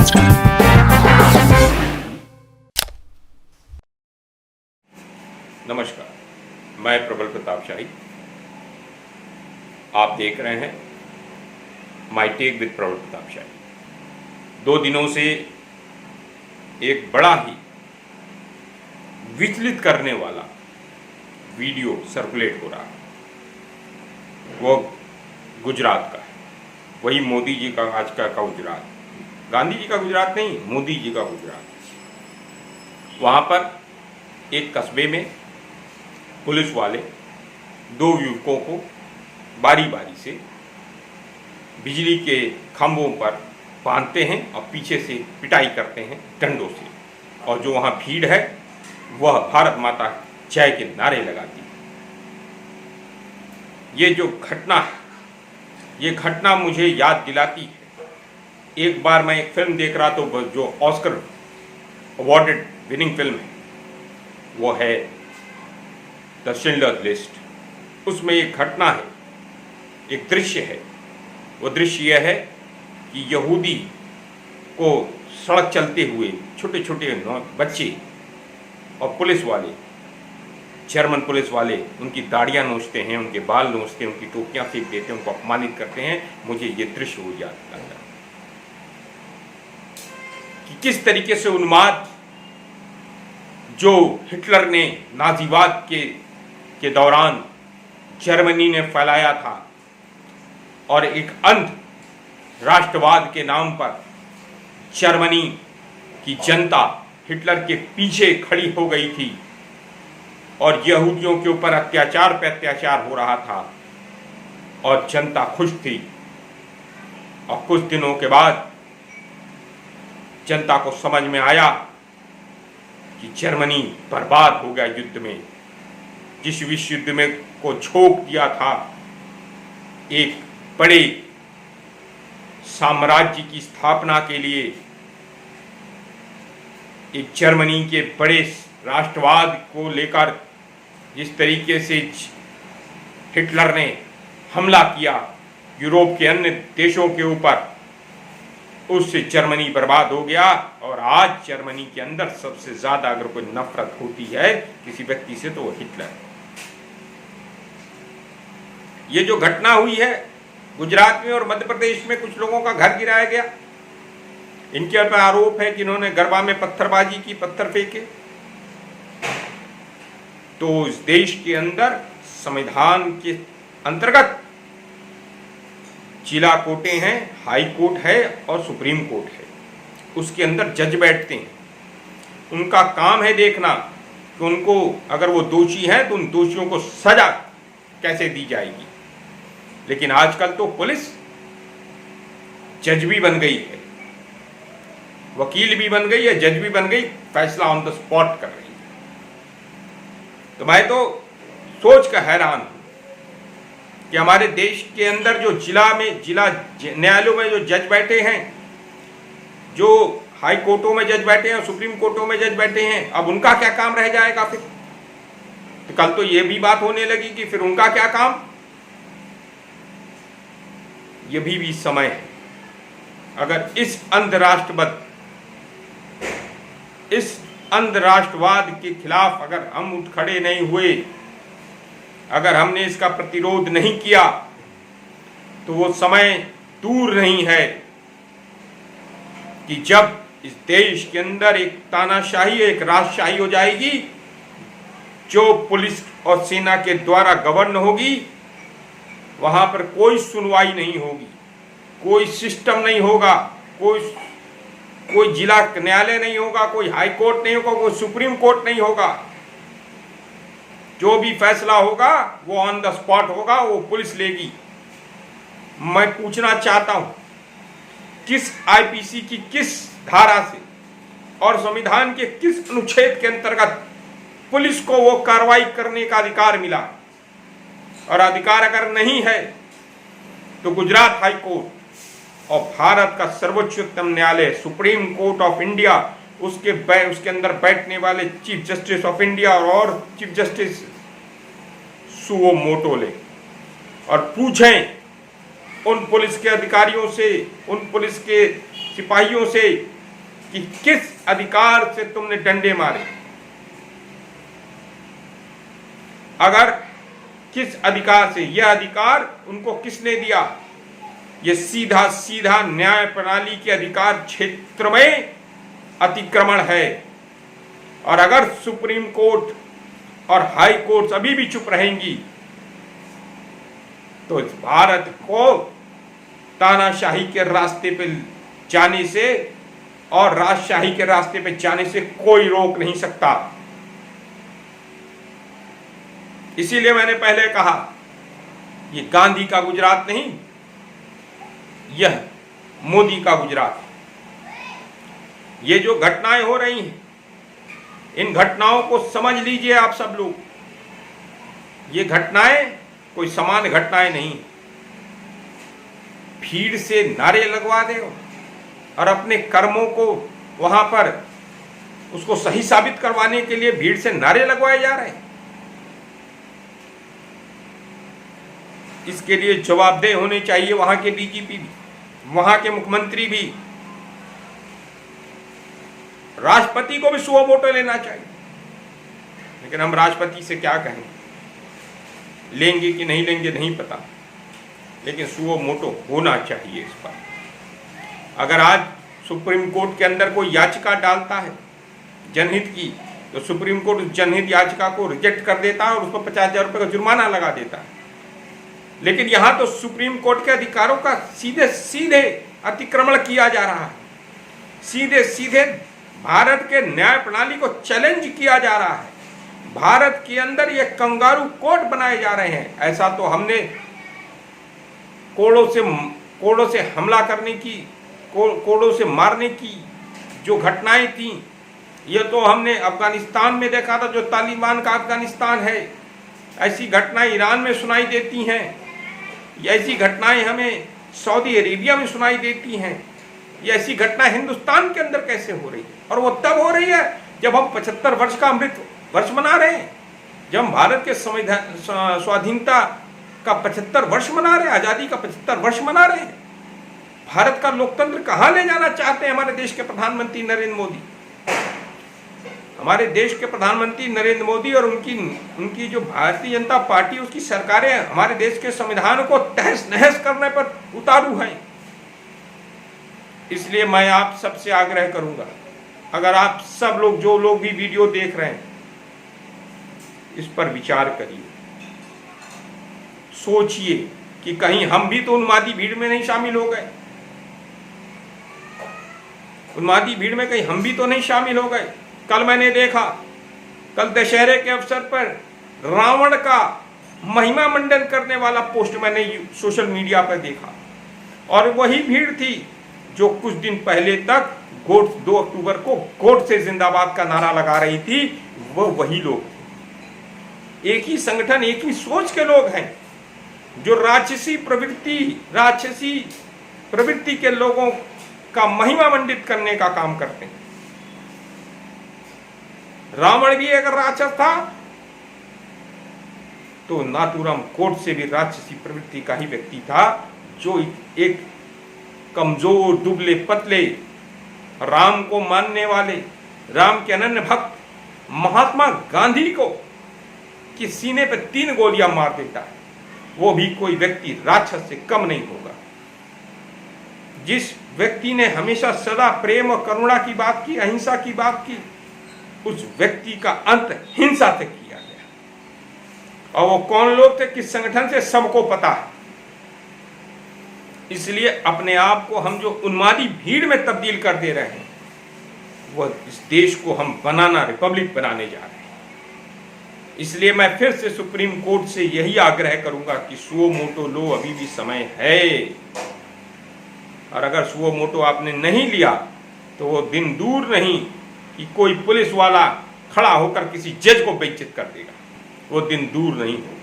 नमस्कार, मैं प्रबल प्रताप शाही। आप देख रहे हैं माई टेक विद प्रबल प्रताप शाही। 2 दिनों से एक बड़ा ही विचलित करने वाला वीडियो सर्कुलेट हो रहा है। वो गुजरात का है, वही मोदी जी का आज का गुजरात, गांधी जी का गुजरात नहीं, मोदी जी का गुजरात। वहाँ पर एक कस्बे में पुलिस वाले 2 युवकों को बारी बारी से बिजली के खंभों पर बांधते हैं और पीछे से पिटाई करते हैं डंडों से, और जो वहाँ भीड़ है वह भारत माता जय के नारे लगाती है। ये जो घटना है, ये घटना मुझे याद दिलाती है, एक बार मैं एक फिल्म देख रहा तो जो ऑस्कर अवार्डेड विनिंग फिल्म है वो है द शिंडलर्स लिस्ट। उसमें एक घटना है, एक दृश्य है। वो दृश्य यह है कि यहूदी को सड़क चलते हुए छोटे छोटे बच्चे और पुलिस वाले, जर्मन पुलिस वाले उनकी दाढ़ियाँ नोचते हैं, उनके बाल नोचते हैं, उनकी टोपियाँ फेंक देते हैं, उनको अपमानित करते हैं। मुझे ये दृश्य हो याद आता है कि किस तरीके से उन्माद जो हिटलर ने नाजीवाद के दौरान जर्मनी ने फैलाया था, और एक अंध राष्ट्रवाद के नाम पर जर्मनी की जनता हिटलर के पीछे खड़ी हो गई थी और यहूदियों के ऊपर अत्याचार पे अत्याचार हो रहा था और जनता खुश थी। और कुछ दिनों के बाद जनता को समझ में आया कि जर्मनी बर्बाद हो गया युद्ध में, जिस विश्व युद्ध में को झोंक दिया था एक बड़े साम्राज्य की स्थापना के लिए, एक जर्मनी के बड़े राष्ट्रवाद को लेकर जिस तरीके से हिटलर ने हमला किया यूरोप के अन्य देशों के ऊपर, उससे जर्मनी बर्बाद हो गया। और आज जर्मनी के अंदर सबसे ज्यादा अगर कोई नफरत होती है किसी व्यक्ति से तो वो हिटलर है। ये जो घटना हुई है गुजरात में और मध्य प्रदेश में, कुछ लोगों का घर गिराया गया, इनके ऊपर आरोप है कि इन्होंने गरबा में पत्थरबाजी की, पत्थर फेंके। तो इस देश के अंदर संविधान के अंतर्गत जिला कोर्टें हैं, हाई कोर्ट है और सुप्रीम कोर्ट है। उसके अंदर जज बैठते हैं, उनका काम है देखना कि उनको अगर वो दोषी हैं तो उन दोषियों को सजा कैसे दी जाएगी। लेकिन आजकल तो पुलिस जज भी बन गई है, वकील भी बन गई है, जज भी बन गई, फैसला ऑन द स्पॉट कर रही है। तो मैं तो सोच कर हैरान हूं कि हमारे देश के अंदर जो जिला न्यायालयों में जो जज बैठे हैं, जो हाई कोर्टों में जज बैठे हैं, सुप्रीम कोर्टों में जज बैठे हैं, अब उनका क्या काम रह जाएगा फिर? तो कल तो ये भी बात होने लगी कि फिर उनका क्या काम। ये भी समय है, अगर इस अंधराष्ट्रवाद के खिलाफ अगर हम उठ खड़े नहीं हुए, अगर हमने इसका प्रतिरोध नहीं किया, तो वो समय दूर नहीं है कि जब इस देश के अंदर एक तानाशाही, एक राजशाही हो जाएगी, जो पुलिस और सेना के द्वारा गवर्न होगी। वहां पर कोई सुनवाई नहीं होगी, कोई सिस्टम नहीं होगा, कोई जिला न्यायालय नहीं होगा, कोई हाई कोर्ट नहीं होगा, कोई सुप्रीम कोर्ट नहीं होगा। जो भी फैसला होगा वो ऑन द स्पॉट होगा, वो पुलिस लेगी। मैं पूछना चाहता हूं, किस आईपीसी की किस धारा से और संविधान के किस अनुच्छेद के अंतर्गत पुलिस को वो कार्रवाई करने का अधिकार मिला? और अधिकार अगर नहीं है तो गुजरात हाई कोर्ट और भारत का सर्वोच्चतम न्यायालय सुप्रीम कोर्ट ऑफ इंडिया, उसके अंदर बैठने वाले चीफ जस्टिस ऑफ इंडिया और चीफ जस्टिस सुओ मोटो ले और पूछें उन पुलिस के अधिकारियों से, उन पुलिस के सिपाहियों से कि किस अधिकार से तुमने डंडे मारे, अगर किस अधिकार से, यह अधिकार उनको किसने दिया? यह सीधा सीधा न्याय प्रणाली के अधिकार क्षेत्र में अतिक्रमण है। और अगर सुप्रीम कोर्ट और हाई कोर्ट अभी भी चुप रहेंगी तो इस भारत को तानाशाही के रास्ते पे जाने से और राजशाही के रास्ते पे जाने से कोई रोक नहीं सकता। इसीलिए मैंने पहले कहा, ये गांधी का गुजरात नहीं, यह मोदी का गुजरात है। ये जो घटनाएं हो रही हैं, इन घटनाओं को समझ लीजिए आप सब लोग। ये घटनाएं कोई सामान्य घटनाएं नहीं। भीड़ से नारे लगवा दे और अपने कर्मों को वहां पर उसको सही साबित करवाने के लिए भीड़ से नारे लगवाए जा रहे हैं। इसके लिए जवाबदेह होने चाहिए वहां के डीजीपी भी, वहां के मुख्यमंत्री भी, राष्ट्रपति को भी सुओ मोटो लेना चाहिए। लेकिन हम राष्ट्रपति से क्या कहें, लेंगे कि नहीं लेंगे नहीं पता, लेकिन सुओ मोटो होना चाहिए इस पर। अगर आज सुप्रीम कोर्ट के अंदर कोई याचिका डालता है जनहित की, तो सुप्रीम कोर्ट उस जनहित याचिका को रिजेक्ट कर देता है और उस पर 50,000 रुपये का जुर्माना लगा देता है। लेकिन यहां तो सुप्रीम कोर्ट के अधिकारों का सीधे सीधे अतिक्रमण किया जा रहा है। सीधे सीधे भारत के न्याय प्रणाली को चैलेंज किया जा रहा है। भारत के अंदर ये कंगारू कोर्ट बनाए जा रहे हैं। ऐसा तो हमने कोड़ों से हमला करने की, कोड़ों से मारने की जो घटनाएं थी, ये तो हमने अफगानिस्तान में देखा था, जो तालिबान का अफगानिस्तान है। ऐसी घटनाएं ईरान में सुनाई देती हैं, ऐसी घटनाएं हमें सऊदी अरेबिया में सुनाई देती हैं। ये ऐसी घटना हिंदुस्तान के अंदर कैसे हो रही है? और वो तब हो रही है जब हम 75 वर्ष का अमृत वर्ष मना रहे हैं, जब हम भारत के संविधान स्वाधीनता का 75 वर्ष मना रहे हैं, आजादी का 75 वर्ष मना रहे हैं। भारत का लोकतंत्र कहां ले जाना चाहते हैं हमारे देश के प्रधानमंत्री नरेंद्र मोदी? हमारे देश के प्रधानमंत्री नरेंद्र मोदी और उनकी जो भारतीय जनता पार्टी, उसकी सरकारें हमारे देश के संविधान को तहस नहस करने पर उतारू हैं। इसलिए मैं आप सबसे आग्रह करूंगा, अगर आप सब लोग, जो लोग भी वीडियो देख रहे हैं, इस पर विचार करिए, सोचिए कि कहीं हम भी तो उन्मादी भीड़ में नहीं शामिल हो गए। उन्मादी भीड़ में कहीं हम भी तो नहीं शामिल हो गए। कल मैंने देखा, कल दशहरे के अवसर पर रावण का महिमा मंडन करने वाला पोस्ट मैंने सोशल मीडिया पर देखा, और वही भीड़ थी जो कुछ दिन पहले तक 2 अक्टूबर को गोड से जिंदाबाद का नारा लगा रही थी। वो वही लोग थे, एक ही संगठन, एक ही सोच के लोग हैं, जो राक्षसी प्रवृत्ति के लोगों का महिमा मंडित करने का काम करते हैं। रावण भी अगर राक्षस था तो नाथूराम गोड से भी राक्षसी प्रवृत्ति का ही व्यक्ति था, जो एक कमजोर, दुबले पतले, राम को मानने वाले, राम के अनन्य भक्त महात्मा गांधी को कि सीने पे 3 गोलियां मार देता है, वो भी कोई व्यक्ति राक्षस से कम नहीं होगा। जिस व्यक्ति ने हमेशा सदा प्रेम और करुणा की बात की, अहिंसा की बात की, उस व्यक्ति का अंत हिंसा से किया गया। और वो कौन लोग थे, किस संगठन से, सबको पता है। इसलिए अपने आप को हम जो उन्मादी भीड़ में तब्दील कर दे रहे हैं, वह इस देश को हम बनाना, रिपब्लिक बनाने जा रहे हैं। इसलिए मैं फिर से सुप्रीम कोर्ट से यही आग्रह करूंगा कि सुओ मोटो लो, अभी भी समय है। और अगर सुओ मोटो आपने नहीं लिया तो वो दिन दूर नहीं कि कोई पुलिस वाला खड़ा होकर किसी जज को बेइज्जत कर देगा। वो दिन दूर नहीं होगा।